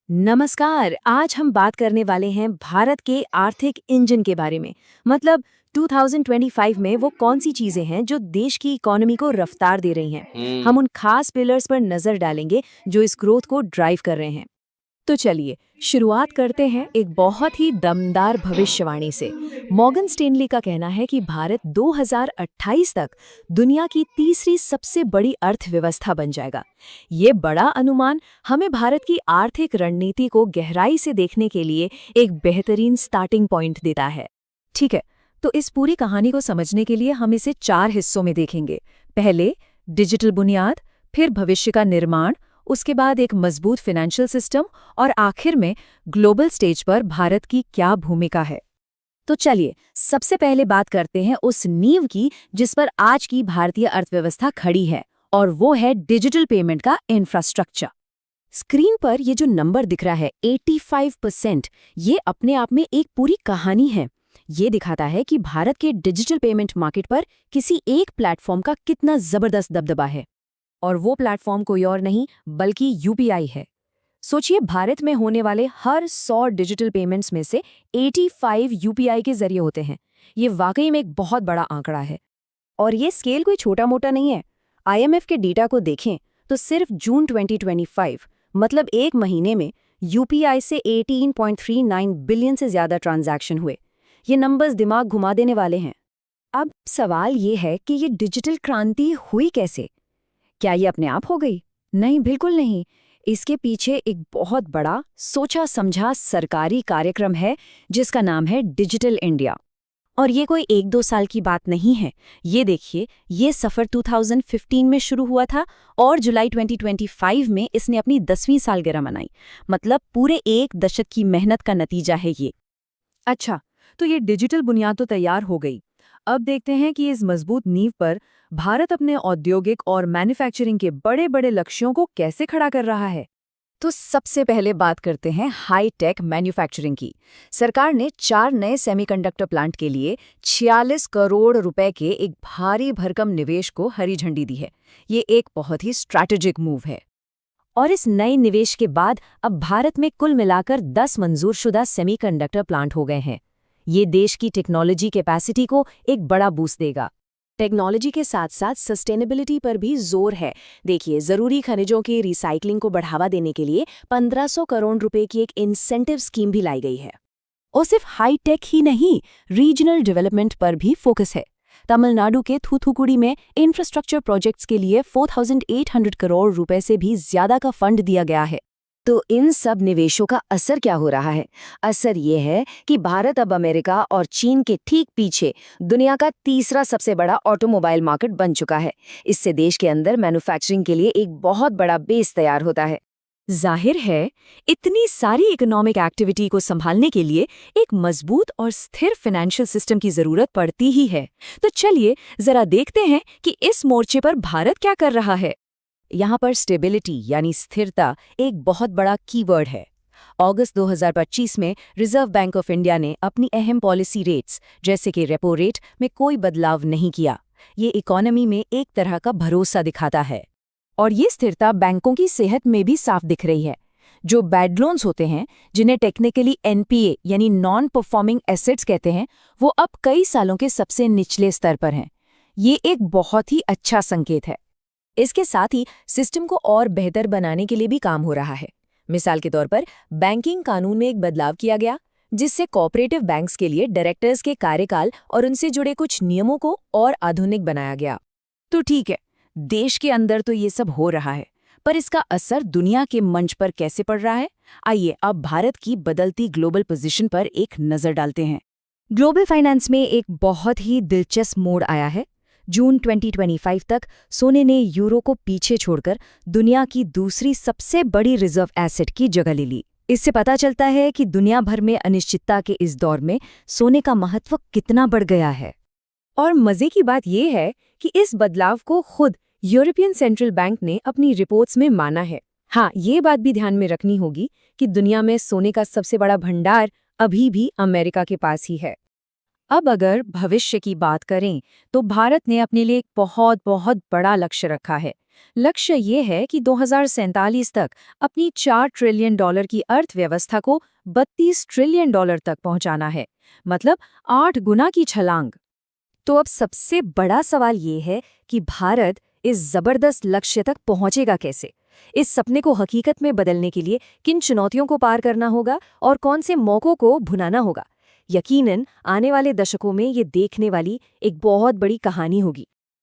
नमस्कार। आज हम बात करने वाले हैं भारत के आर्थिक इंजन के बारे में। मतलब 2025 में वो कौन सी चीजें हैं जो देश की इकोनॉमी को रफ्तार दे रही हैं। हुँ। हम उन खास पिलर्स पर नजर डालेंगे जो इस ग्रोथ को ड्राइव कर रहे हैं। तो चलिए शुरुआत करते हैं एक बहुत ही दमदार भविष्यवाणी से। मॉर्गन स्टेनली का कहना है कि भारत 2028 तक दुनिया की तीसरी सबसे बड़ी अर्थव्यवस्था बन जाएगा। ये बड़ा अनुमान हमें भारत की आर्थिक रणनीति को गहराई से देखने के लिए एक बेहतरीन स्टार्टिंग पॉइंट देता है। ठीक है, तो इस पूरी कहानी को समझने के लिए हम इसे 4 हिस्सों में देखेंगे। पहले डिजिटल बुनियाद, फिर भविष्य का निर्माण, उसके बाद एक मजबूत फाइनेंशियल सिस्टम और आखिर में ग्लोबल स्टेज पर भारत की क्या भूमिका है। तो चलिए सबसे पहले बात करते हैं उस नींव की जिस पर आज की भारतीय अर्थव्यवस्था खड़ी है, और वो है डिजिटल पेमेंट का इंफ्रास्ट्रक्चर। स्क्रीन पर ये जो नंबर दिख रहा है 85%, ये अपने आप में एक पूरी कहानी है। ये दिखाता है कि भारत के डिजिटल पेमेंट मार्केट पर किसी एक प्लेटफॉर्म का कितना जबरदस्त दबदबा है। और वो प्लेटफॉर्म कोई और नहीं बल्कि यूपीआई है। सोचिए, भारत में होने वाले हर 100 डिजिटल पेमेंट्स में से 85 यूपीआई के जरिए होते हैं। ये वाकई में एक बहुत बड़ा आंकड़ा है। और ये स्केल कोई छोटा मोटा नहीं है। आईएमएफ के डेटा को देखें तो सिर्फ जून 2025 मतलब एक महीने में यूपीआई से 18.39 बिलियन से ज्यादा ट्रांजैक्शन हुए। ये नंबर्स दिमाग घुमा देने वाले हैं। अब सवाल ये है कि ये डिजिटल क्रांति हुई कैसे? क्या ये अपने आप हो गई? नहीं, बिल्कुल नहीं। इसके पीछे एक बहुत बड़ा सोचा समझा सरकारी कार्यक्रम है जिसका नाम है डिजिटल इंडिया। और ये कोई 1-2 साल की बात नहीं है। ये देखिए, ये सफ़र 2015 में शुरू हुआ था और जुलाई 2025 में इसने अपनी 10वीं सालगिरह मनाई। मतलब पूरे एक दशक की मेहनत का नतीजा है ये। अच्छा, तो ये डिजिटल बुनियाद तो तैयार हो गई। अब देखते हैं कि इस मजबूत नींव पर भारत अपने औद्योगिक और मैन्युफैक्चरिंग के बड़े बड़े लक्ष्यों को कैसे खड़ा कर रहा है। तो सबसे पहले बात करते हैं हाई टेक मैन्युफैक्चरिंग की। सरकार ने 4 नए सेमीकंडक्टर प्लांट के लिए 46 करोड़ रुपए के एक भारी भरकम निवेश को हरी झंडी दी है। ये एक बहुत ही स्ट्रैटेजिक मूव है। और इस नए निवेश के बाद अब भारत में कुल मिलाकर 10 मंजूरशुदा सेमीकंडक्टर प्लांट हो गए हैं। ये देश की टेक्नोलॉजी कैपेसिटी को एक बड़ा बूस्ट देगा। टेक्नोलॉजी के साथ साथ सस्टेनेबिलिटी पर भी जोर है। देखिए, जरूरी खनिजों की रिसाइकलिंग को बढ़ावा देने के लिए 1500 करोड़ रुपए की एक इंसेंटिव स्कीम भी लाई गई है। और सिर्फ हाई टेक ही नहीं, रीजनल डेवलपमेंट पर भी फोकस है। तमिलनाडु के थूथुकुडी में इंफ्रास्ट्रक्चर प्रोजेक्ट्स के लिए 4800 करोड़ रुपए से भी ज्यादा का फंड दिया गया है। तो इन सब निवेशों का असर क्या हो रहा है? असर ये है कि भारत अब अमेरिका और चीन के ठीक पीछे दुनिया का तीसरा सबसे बड़ा ऑटोमोबाइल मार्केट बन चुका है। इससे देश के अंदर मैन्युफैक्चरिंग के लिए एक बहुत बड़ा बेस तैयार होता है। जाहिर है, इतनी सारी इकोनॉमिक एक्टिविटी को संभालने के लिए एक मजबूत और स्थिर फाइनेंशियल सिस्टम की जरूरत पड़ती ही है। तो चलिए जरा देखते हैं कि इस मोर्चे पर भारत क्या कर रहा है। यहाँ पर स्टेबिलिटी यानी स्थिरता एक बहुत बड़ा कीवर्ड है। अगस्त 2025 में रिजर्व बैंक ऑफ इंडिया ने अपनी अहम पॉलिसी रेट्स जैसे कि रेपो रेट में कोई बदलाव नहीं किया। ये इकोनॉमी में एक तरह का भरोसा दिखाता है। और ये स्थिरता बैंकों की सेहत में भी साफ दिख रही है। जो बैड लोन्स होते हैं, जिन्हें टेक्निकली एनपीए यानी नॉन परफॉर्मिंग एसेट्स कहते हैं, वो अब कई सालों के सबसे निचले स्तर पर हैं। ये एक बहुत ही अच्छा संकेत है। इसके साथ ही सिस्टम को और बेहतर बनाने के लिए भी काम हो रहा है। मिसाल के तौर पर बैंकिंग कानून में एक बदलाव किया गया जिससे कोऑपरेटिव बैंक्स के लिए डायरेक्टर्स के कार्यकाल और उनसे जुड़े कुछ नियमों को और आधुनिक बनाया गया। तो ठीक है, देश के अंदर तो ये सब हो रहा है, पर इसका असर दुनिया के मंच पर कैसे पड़ रहा है? आइए अब भारत की बदलती ग्लोबल पोजीशन पर एक नजर डालते हैं। ग्लोबल फाइनेंस में एक बहुत ही दिलचस्प मोड़ आया है। जून 2025 तक सोने ने यूरो को पीछे छोड़कर दुनिया की दूसरी सबसे बड़ी रिजर्व एसेट की जगह ले ली। इससे पता चलता है कि दुनिया भर में अनिश्चितता के इस दौर में सोने का महत्व कितना बढ़ गया है। और मजे की बात यह है कि इस बदलाव को खुद यूरोपियन सेंट्रल बैंक ने अपनी रिपोर्ट्स में माना है। हाँ, ये बात भी ध्यान में रखनी होगी कि दुनिया में सोने का सबसे बड़ा भंडार अभी भी अमेरिका के पास ही है। अब अगर भविष्य की बात करें तो भारत ने अपने लिए एक बहुत बहुत बड़ा लक्ष्य रखा है। लक्ष्य ये है कि 2047 तक अपनी $4 ट्रिलियन की अर्थव्यवस्था को $32 ट्रिलियन तक पहुंचाना है, मतलब 8 गुना की छलांग। तो अब सबसे बड़ा सवाल ये है कि भारत इस जबरदस्त लक्ष्य तक पहुंचेगा कैसे? इस सपने को हकीकत में बदलने के लिए किन चुनौतियों को पार करना होगा और कौन से मौकों को भुनाना होगा? यकीनन आने वाले दशकों में ये देखने वाली एक बहुत बड़ी कहानी होगी।